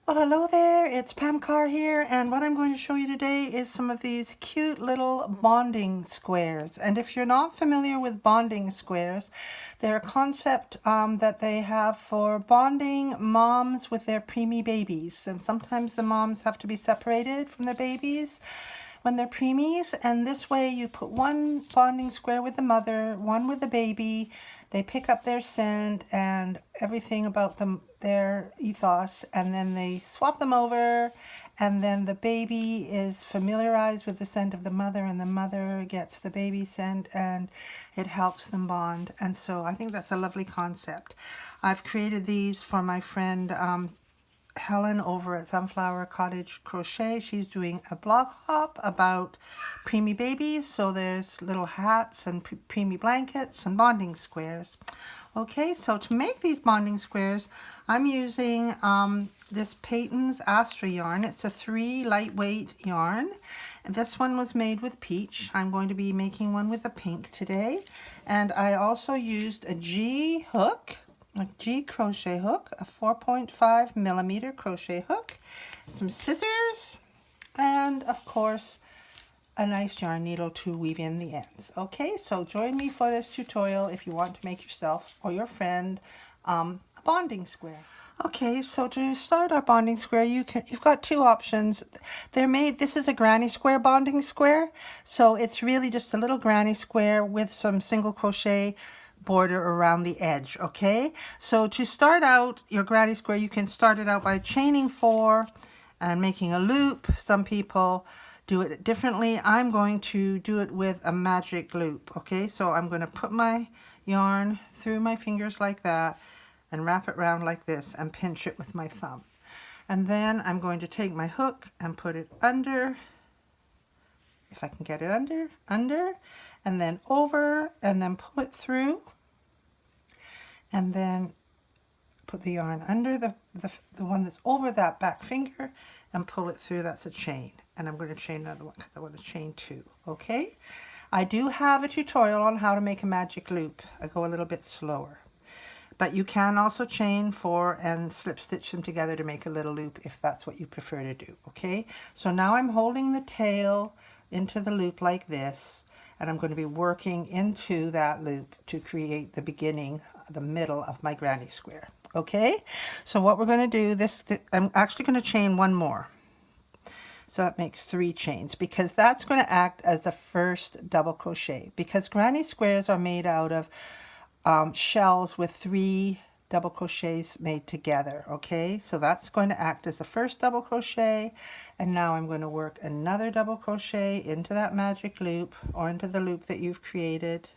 Well, hello there, it's Pam Carr here, and what I'm going to show you today is some of these cute little bonding squares. And if you're not familiar with bonding squares, they're a concept that they have for bonding moms with their preemie babies. And sometimes the moms have to be separated from their babies when they're preemies, and this way you put one bonding square with the mother, one with the baby. They pick up their scent and everything about them, their ethos, and then they swap them over, and then the baby is familiarized with the scent of the mother, and the mother gets the baby scent, and it helps them bond. And so I think that's a lovely concept. I've created these for my friend Helen over at Sunflower Cottage Crochet. She's doing a blog hop about preemie babies. So there's little hats and preemie blankets and bonding squares. Okay, so to make these bonding squares, I'm using this Peyton's Astra yarn. It's a 3 lightweight yarn. And this one was made with peach. I'm going to be making one with a pink today. And I also used a G hook, a G crochet hook, a 4.5 millimeter crochet hook, some scissors, and of course a nice yarn needle to weave in the ends. Okay, so join me for this tutorial if you want to make yourself or your friend a bonding square. Okay, so to start our bonding square, you've got two options. This is a granny square bonding square, so it's really just a little granny square with some single crochet border around the edge. Okay, so to start out your granny square, you can start it out by chaining 4 and making a loop. Some people do it differently. I'm going to do it with a magic loop. Okay, so I'm going to put my yarn through my fingers like that and wrap it around like this and pinch it with my thumb. And then I'm going to take my hook and put it under, if I can get it under, and then over, and then pull it through, and then put the yarn under the one that's over that back finger and pull it through. That's a chain. And I'm going to chain another one because I want to chain 2. Okay, I do have a tutorial on how to make a magic loop. I go a little bit slower, but you can also chain 4 and slip stitch them together to make a little loop if that's what you prefer to do. Okay, so now I'm holding the tail into the loop like this, and I'm going to be working into that loop to create the beginning, the middle of my granny square. Okay, so what we're going to do, I'm actually going to chain 1 more. So that makes 3 chains, because that's going to act as the first double crochet, because granny squares are made out of shells with 3 double crochets made together. Okay, so that's going to act as the first double crochet, and now I'm going to work another double crochet into that magic loop, or into the loop that you've created,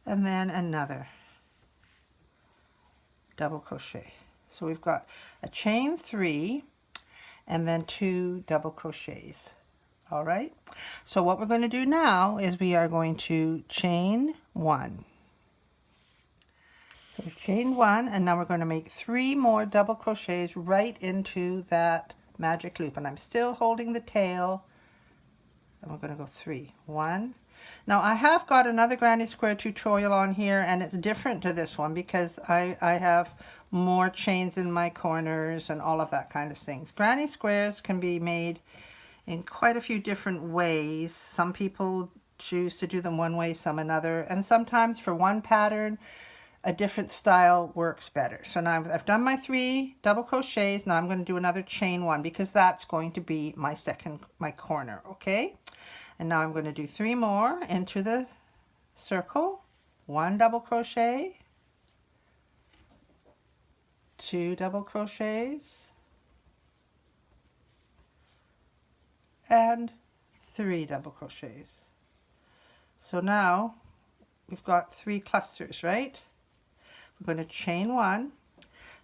and then another double crochet. So we've got a chain 3 and then 2 double crochets. All right, so what we're going to do now is we are going to chain 1. So we've chained 1, and now we're going to make 3 more double crochets right into that magic loop, and I'm still holding the tail, and we're going to go 3. 1. Now I have got another granny square tutorial on here, and it's different to this one because I have more chains in my corners and all of that kind of things. Granny squares can be made in quite a few different ways. Some people choose to do them one way, some another, and sometimes for one pattern a different style works better. So now I've done my 3 double crochets. Now I'm going to do another chain 1 because that's going to be my corner. Okay, and now I'm going to do 3 more into the circle, 1 double crochet, 2 double crochets, and 3 double crochets. So now we've got 3 clusters, right? We're going to chain 1.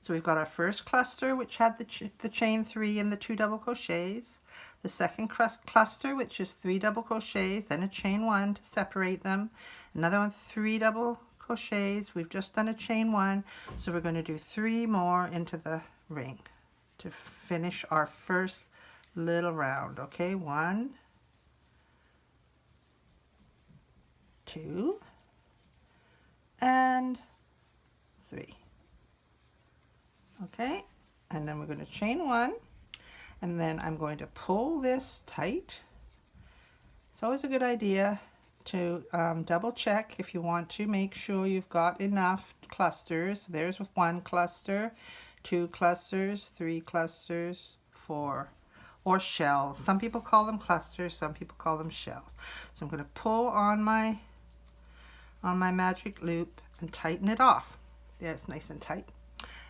So we've got our first cluster, which had the chain 3 and the 2 double crochets. The second cluster, which is 3 double crochets, then a chain 1 to separate them. Another one, 3 double crochets. We've just done a chain 1, so we're going to do 3 more into the ring to finish our first little round. Okay, 1, 2, and 3. Okay, and then we're going to chain 1, and then I'm going to pull this tight. It's always a good idea to double check if you want to make sure you've got enough clusters. There's 1 cluster, 2 clusters, 3 clusters, 4, or shells. Some people call them clusters, some people call them shells. So I'm going to pull on my magic loop and tighten it off. There, it's nice and tight.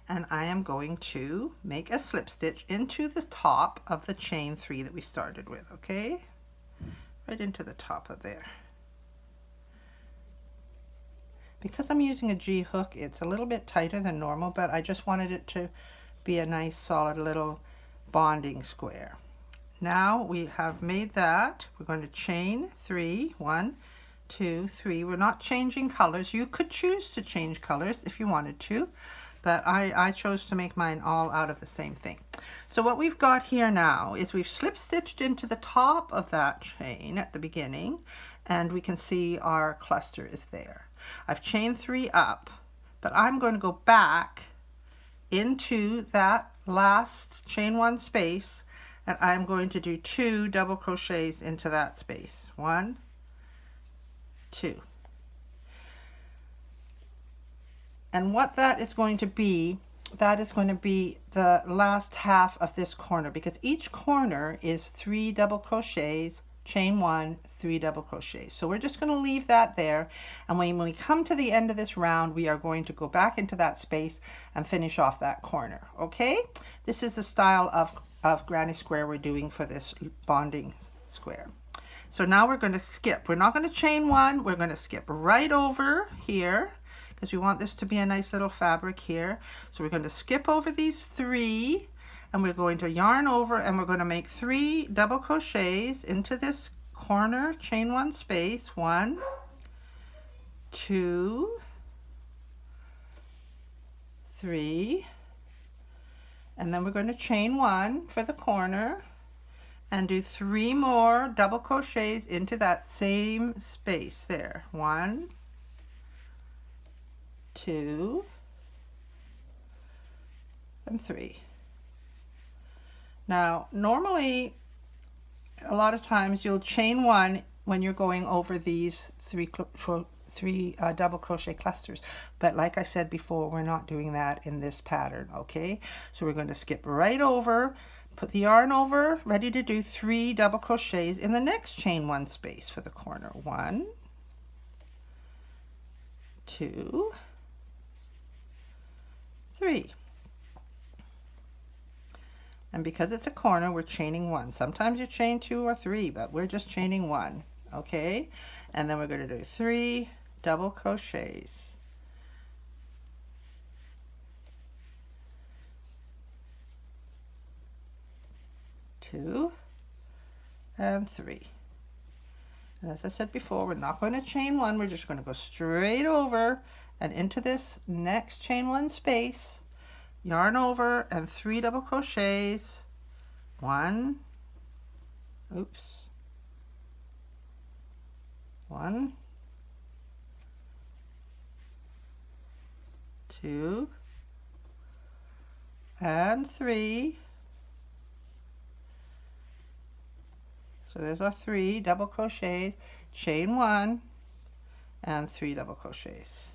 And I am going to make a slip stitch into the top of the chain 3 that we started with, okay? Right into the top of there. Because I'm using a G hook, it's a little bit tighter than normal, but I just wanted it to be a nice solid little bonding square. Now we have made that. We're going to chain 3, 1, 2, 3. We're not changing colors. You could choose to change colors if you wanted to, but I chose to make mine all out of the same thing. So what we've got here now is we've slip stitched into the top of that chain at the beginning, and we can see our cluster is there. I've chained 3 up, but I'm going to go back into that last chain 1 space, and I'm going to do 2 double crochets into that space. 1, 2. And what that is going to be the last half of this corner, because each corner is 3 double crochets, chain 1, 3 double crochets. So we're just going to leave that there, and when we come to the end of this round, we are going to go back into that space and finish off that corner. Okay, this is the style of granny square we're doing for this bonding square. So now we're going to skip. We're not going to chain 1, we're going to skip right over here, because we want this to be a nice little fabric here. So we're going to skip over these 3, and we're going to yarn over, and we're going to make 3 double crochets into this corner chain 1 space. 1, 2, 3, and then we're going to chain 1 for the corner and do 3 more double crochets into that same space there. 1, 2, and 3. Now, normally, a lot of times you'll chain 1 when you're going over these 3 double crochet clusters, but like I said before, we're not doing that in this pattern. Okay, so we're going to skip right over, put the yarn over, ready to do 3 double crochets in the next chain 1 space for the corner. 1, 2, 3. And because it's a corner, we're chaining 1. Sometimes you chain 2 or 3, but we're just chaining 1. Okay, and then we're going to do 3 double crochets. 2 and 3. And as I said before, we're not going to chain 1, we're just going to go straight over and into this next chain 1 space, yarn over, and 3 double crochets. 1, oops, 1, 2, and 3. So there's our 3 double crochets, chain 1, and 3 double crochets.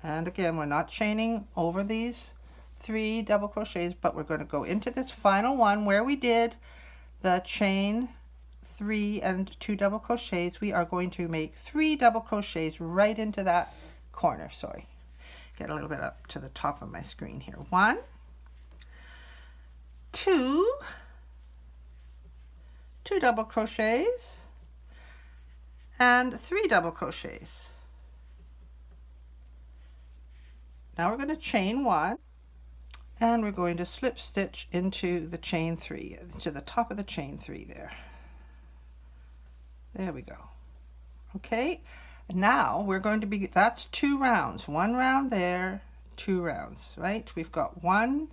And again, we're not chaining over these 3 double crochets, but we're going to go into this final one where we did the chain 3 and 2 double crochets. We are going to make 3 double crochets right into that corner. Sorry, get a little bit up to the top of my screen here. 1, 2, 2 double crochets, and 3 double crochets. Now we're going to chain 1, and we're going to slip stitch into the chain 3, to the top of the chain 3 there. There we go. Okay, now we're going to be, that's 2 rounds, 1 round there, 2 rounds, right? We've got 1,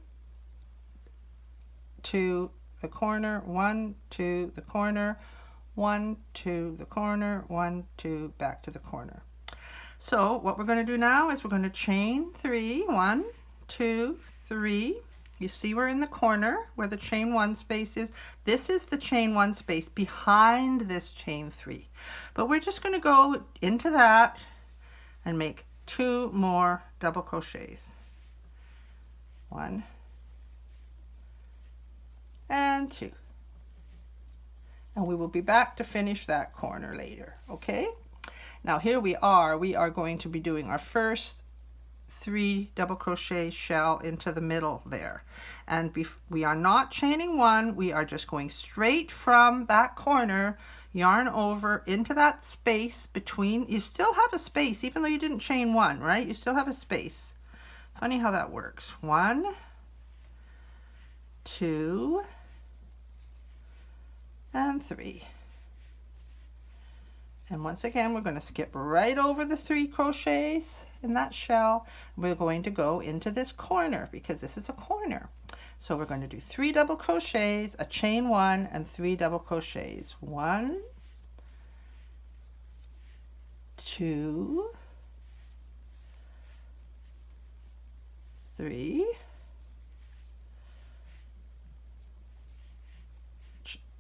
2, the corner, 1, 2, the corner, 1, 2, the corner, 1, 2, back to the corner. So what we're going to do now is we're going to chain 3, 1, 2, 3. You see we're in the corner where the chain 1 space is. This is the chain 1 space behind this chain 3. But we're just going to go into that and make 2 more double crochets. 1 and 2. And we will be back to finish that corner later, okay? Now here we are going to be doing our first 3 double crochet shell into the middle there. And we are not chaining 1, we are just going straight from that corner, yarn over into that space between. You still have a space even though you didn't chain 1, right? You still have a space. Funny how that works. 1, 2, and 3. And once again, we're going to skip right over the 3 crochets in that shell. We're going to go into this corner because this is a corner. So we're going to do 3 double crochets, a chain 1, and 3 double crochets. 1, 2, 3,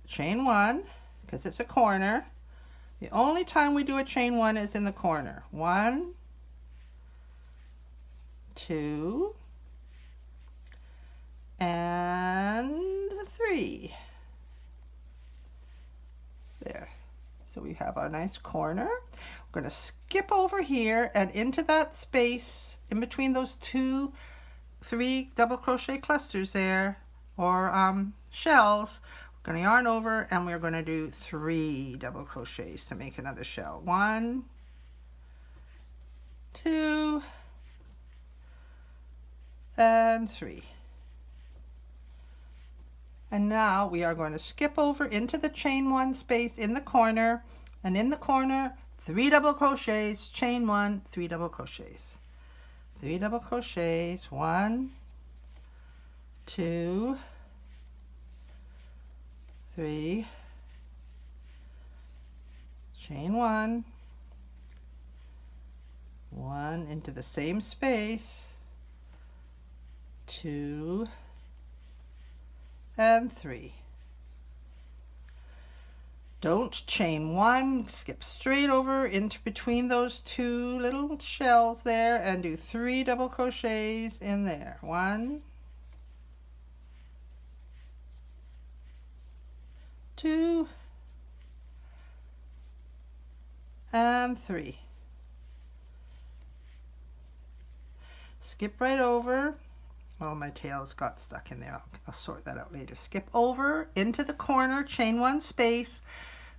chain 1 because it's a corner. The only time we do a chain 1 is in the corner. 1, 2, and 3. There. So we have our nice corner. We're going to skip over here and into that space in between those 3 double crochet clusters there, or shells. We're going to yarn over and we're going to do 3 double crochets to make another shell. 1, 2, and 3. And now we are going to skip over into the chain 1 space in the corner, and in the corner 3 double crochets, chain 1, 3 double crochets. 3 double crochets, 1, 2, 3, chain 1, 1 into the same space, 2, and 3. Don't chain 1, skip straight over into between those 2 little shells there and do 3 double crochets in there. 1, 2, and 3. Skip right over. Oh, my tail's got stuck in there. I'll sort that out later. Skip over into the corner, chain 1 space,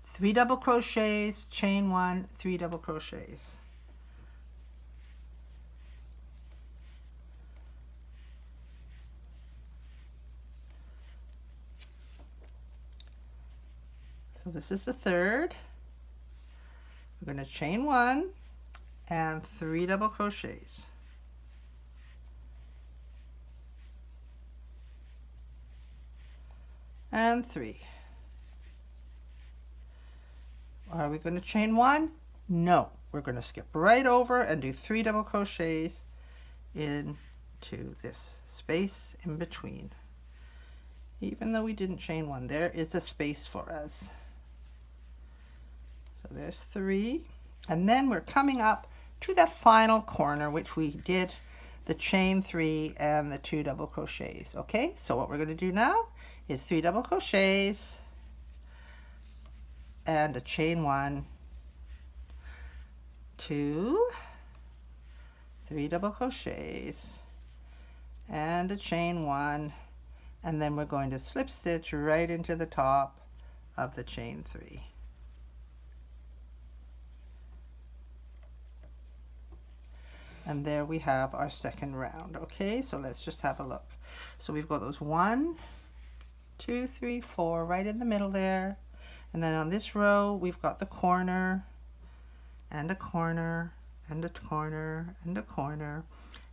3 double crochets, chain 1, 3 double crochets. So this is the third. We're going to chain 1 and 3 double crochets. And 3. Are we going to chain 1? No. We're going to skip right over and do 3 double crochets into this space in between. Even though we didn't chain 1, there is a space for us. So there's 3. And then we're coming up to the final corner, which we did the chain 3 and the 2 double crochets. Okay, so what we're going to do now is 3 double crochets and a chain 1, 2, 3 double crochets and a chain 1, and then we're going to slip stitch right into the top of the chain 3. And there we have our second round. Okay, so let's just have a look. So we've got those 1, 2, 3, 4 right in the middle there. And then on this row, we've got the corner and a corner and a corner and a corner.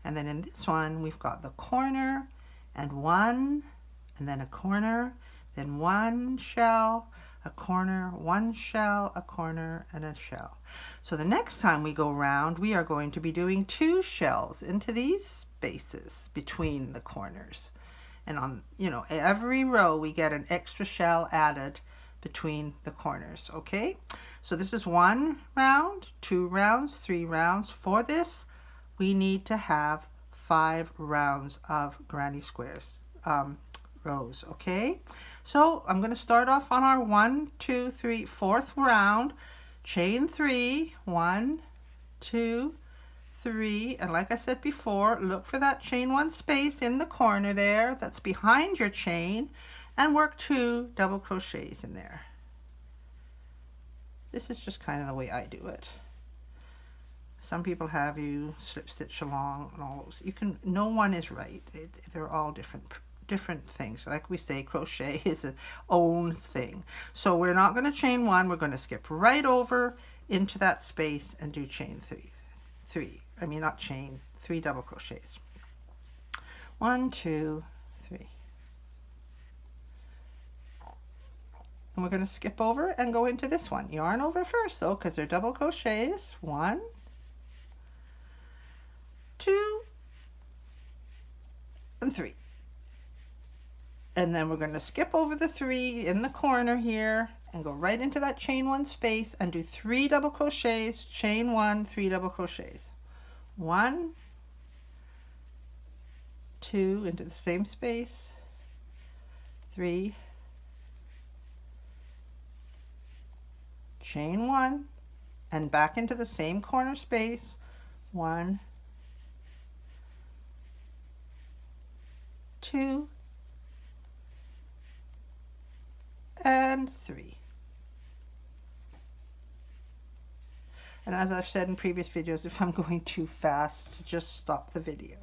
And then in this one, we've got the corner and 1, and then a corner, then 1 shell, a corner, one shell, a corner, and a shell. So the next time we go around, we are going to be doing 2 shells into these spaces between the corners. And on, you know, every row we get an extra shell added between the corners, okay? So this is 1 round, 2 rounds, 3 rounds. For this, we need to have 5 rounds of granny squares rows, okay? So I'm going to start off on our 1, 2, 3, 4th round, chain 3, 1, 2, 3, and like I said before, look for that chain 1 space in the corner there that's behind your chain, and work 2 double crochets in there. This is just kind of the way I do it. Some people have you slip stitch along and all those. You can, no one is right. They're all different things. Like we say, crochet is its own thing. So we're not going to chain 1. We're going to skip right over into that space and do chain 3. I mean, not chain, 3 double crochets. 1, 2, 3. And we're going to skip over and go into this one. Yarn over first though, because they're double crochets. 1, 2, and 3. And then we're going to skip over the 3 in the corner here and go right into that chain 1 space and do 3 double crochets, chain 1, 3 double crochets. 1, 2 into the same space, 3, chain 1, and back into the same corner space, 1, 2, and 3. And as I've said in previous videos, if I'm going too fast, just stop the video.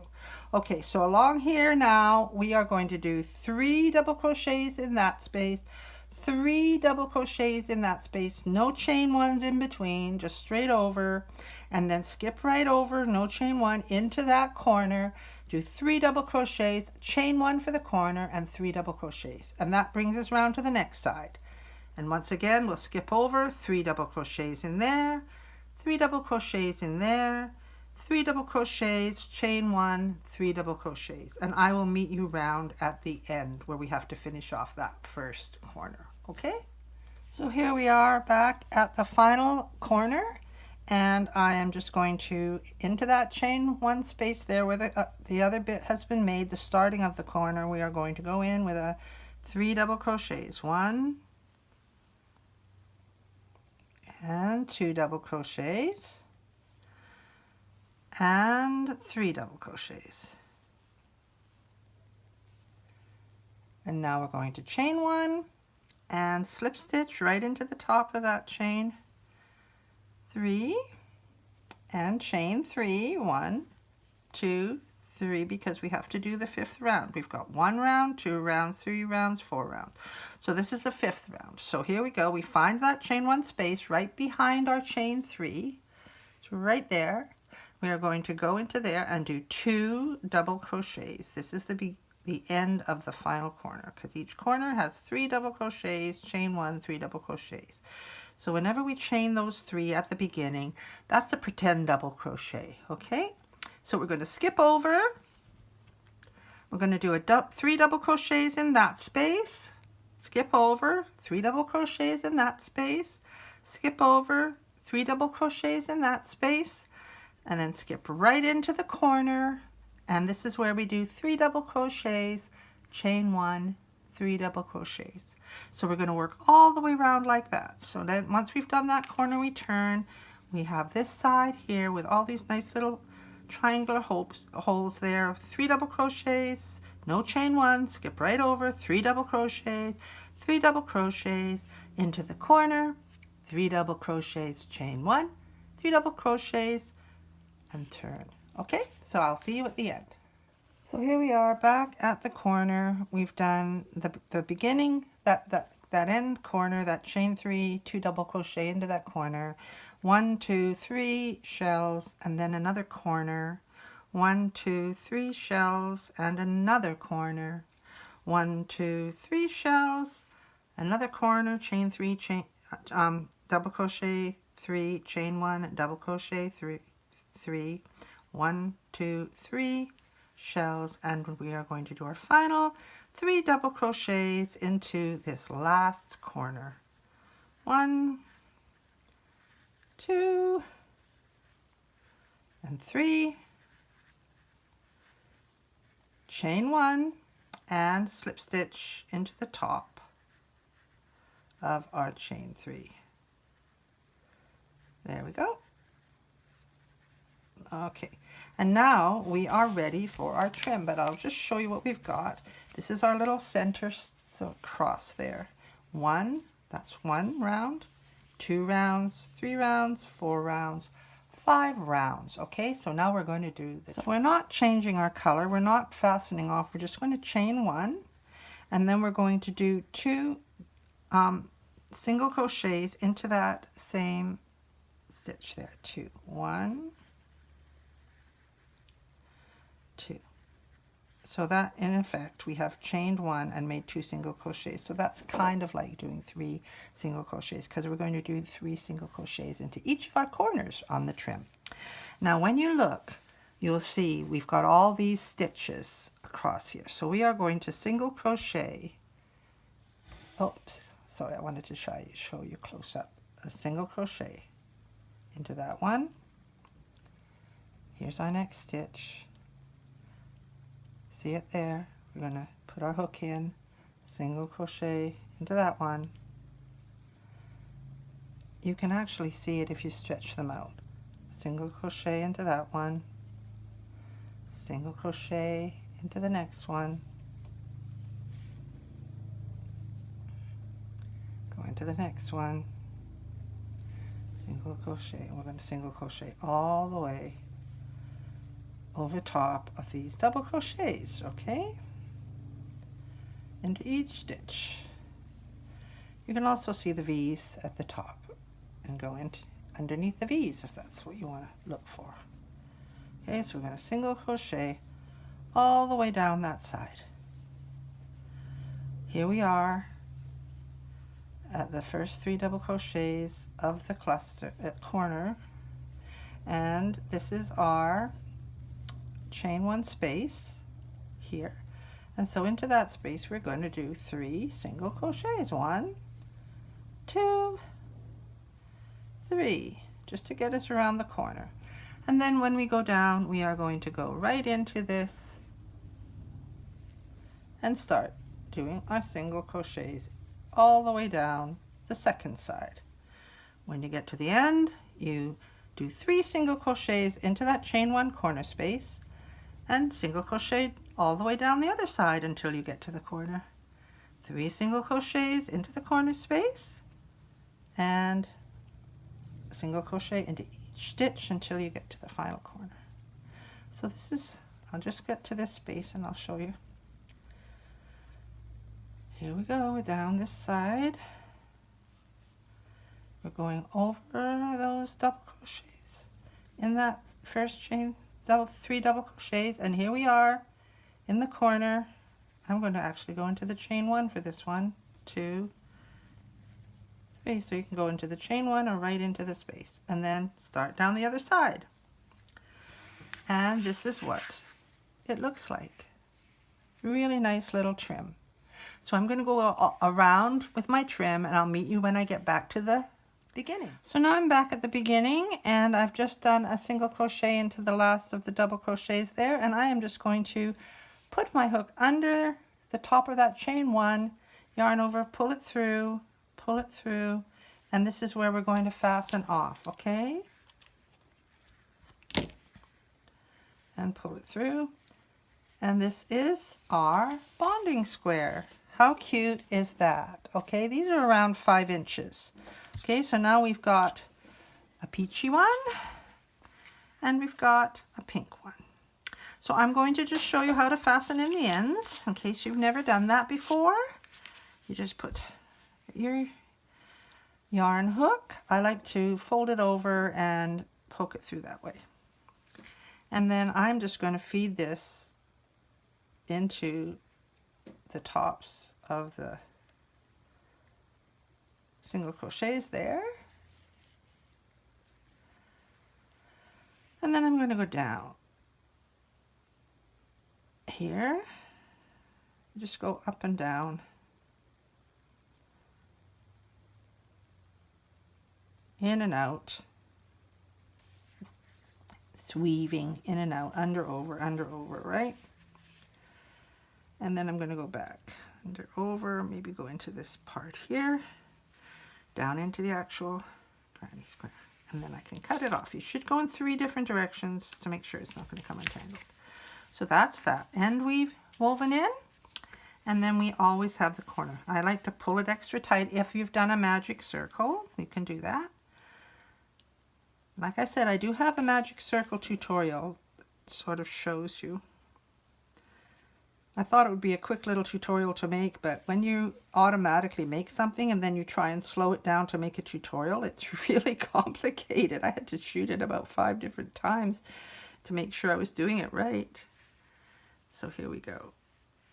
Okay, so along here now, we are going to do 3 double crochets in that space, 3 double crochets in that space, no chain 1s in between, just straight over, and then skip right over, no chain 1, into that corner, do 3 double crochets, chain 1 for the corner, and 3 double crochets. And that brings us round to the next side. And once again, we'll skip over, 3 double crochets in there, 3 double crochets in there, 3 double crochets, chain 1, 3 double crochets. And I will meet you round at the end where we have to finish off that first corner, okay? So here we are back at the final corner, and I am just going to, into that chain 1 space there where the other bit has been made, the starting of the corner, we are going to go in with a 3 double crochets. 1, and 2 double crochets, and 3 double crochets. And now we're going to chain 1 and slip stitch right into the top of that chain 3, and chain 3, 1, 2, 3, because we have to do the 5th round. We've got 1 round, 2 rounds, 3 rounds, 4 rounds. So this is the 5th round. So here we go. We find that chain 1 space right behind our chain 3. It's right there. We are going to go into there and do 2 double crochets. This is the end of the final corner, because each corner has 3 double crochets, chain 1, 3 double crochets. So whenever we chain those 3 at the beginning, that's a pretend double crochet, okay? So we're going to skip over. We're going to do 3 double crochets in that space, skip over, 3 double crochets in that space, skip over, 3 double crochets in that space, and then skip right into the corner. And this is where we do 3 double crochets, chain 1, 3 double crochets. So we're going to work all the way around like that. So then once we've done that corner, we turn. We have this side here with all these nice little triangular holes there, 3 double crochets, no chain 1, skip right over, 3 double crochets, 3 double crochets into the corner, 3 double crochets, chain 1, 3 double crochets, and turn. Okay, so I'll see you at the end. So here we are back at the corner. We've done the beginning, that end corner, that chain 3, 2 double crochet into that corner, 1, 2, 3 shells, and then another corner, 1, 2, 3 shells, and another corner, 1, 2, 3 shells, another corner, chain 3, double crochet 3, chain 1, double crochet 3, 1, 2, 3 shells, and we are going to do our final 3 double crochets into this last corner. 1, 2, and 3, chain 1, and slip stitch into the top of our chain 3. There we go. Okay, and now we are ready for our trim, but I'll just show you what we've got. This is our little center cross there. That's 1 round, 2 rounds, 3 rounds, 4 rounds, 5 rounds. Okay, so now we're going to do this. So we're not changing our color, we're not fastening off, we're just going to chain 1, and then we're going to do 2 single crochets into that same stitch there. 2, 1, 2. So that in effect we have chained 1 and made 2 single crochets. So that's kind of like doing 3 single crochets, because we're going to do 3 single crochets into each of our corners on the trim. Now when you look, you'll see we've got all these stitches across here. So we are going to single crochet. Oops, sorry, I wanted to show you close up. A single crochet into that one. Here's our next stitch. See it there? We're going to put our hook in, single crochet into that one. You can actually see it if you stretch them out. Single crochet into that one, single crochet into the next one, go into the next one, single crochet, and we're going to single crochet all the way over top of these double crochets, okay, into each stitch. You can also see the V's at the top and go into underneath the V's if that's what you want to look for. Okay, so we're going to single crochet all the way down that side. Here we are at the first 3 double crochets of the cluster corner, and this is our chain 1 space here, and so into that space we're going to do 3 single crochets. 1, 2, 3, just to get us around the corner. And then when we go down, we are going to go right into this and start doing our single crochets all the way down the second side. When you get to the end, you do 3 single crochets into that chain 1 corner space and single crochet all the way down the other side until you get to the corner. 3 single crochets into the corner space and single crochet into each stitch until you get to the final corner. So this is, I'll just get to this space and I'll show you. Here we go, down this side. We're going over those double crochets in that first chain, 3 double crochets, and here we are in the corner. I'm going to actually go into the chain 1 for this one. 2, 3, so you can go into the chain 1 or right into the space, and then start down the other side. And this is what it looks like. Really nice little trim. So I'm going to go around with my trim, and I'll meet you when I get back to the beginning. So now I'm back at the beginning, and I've just done a single crochet into the last of the double crochets there, and I am just going to put my hook under the top of that chain 1, yarn over, pull it through, and this is where we're going to fasten off, okay? And pull it through, and this is our bonding square. How cute is that? Okay, these are around 5 inches. Okay, so now we've got a peachy one and we've got a pink one. So I'm going to just show you how to fasten in the ends in case you've never done that before. You just put your yarn hook. I like to fold it over and poke it through that way. And then I'm just going to feed this into the tops of the single crochets there. And then I'm going to go down here. Just go up and down. In and out. It's weaving in and out, under, over, right? And then I'm going to go back, under, over, maybe go into this part here, down into the actual granny square. And then I can cut it off. You should go in 3 different directions to make sure it's not going to come entangled. So that's that end weave woven in. And then we always have the corner. I like to pull it extra tight. If you've done a magic circle, you can do that. Like I said, I do have a magic circle tutorial that sort of shows you. I thought it would be a quick little tutorial to make, but when you automatically make something and then you try and slow it down to make a tutorial, it's really complicated. I had to shoot it about 5 different times to make sure I was doing it right. So here we go.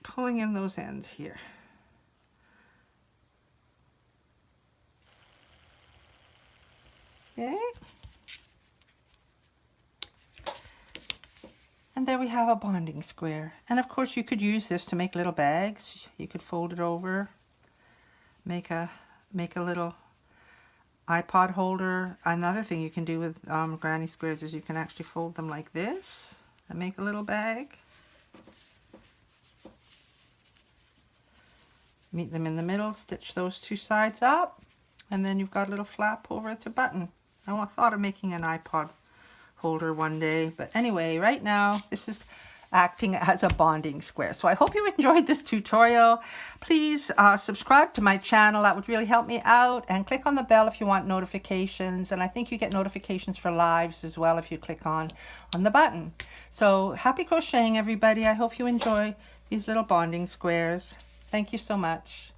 Pulling in those ends here. Okay. And there we have a bonding square. And of course you could use this to make little bags. You could fold it over, make a little iPod holder. Another thing you can do with granny squares is you can actually fold them like this and make a little bag. Meet them in the middle, stitch those 2 sides up, and then you've got a little flap over at the button. I thought of making an iPod holder one day, but anyway, right now this is acting as a bonding square. So I hope you enjoyed this tutorial. Please subscribe to my channel. That would really help me out, and click on the bell if you want notifications. And I think you get notifications for lives as well if you click on the button. So happy crocheting, everybody. I hope you enjoy these little bonding squares. Thank you so much.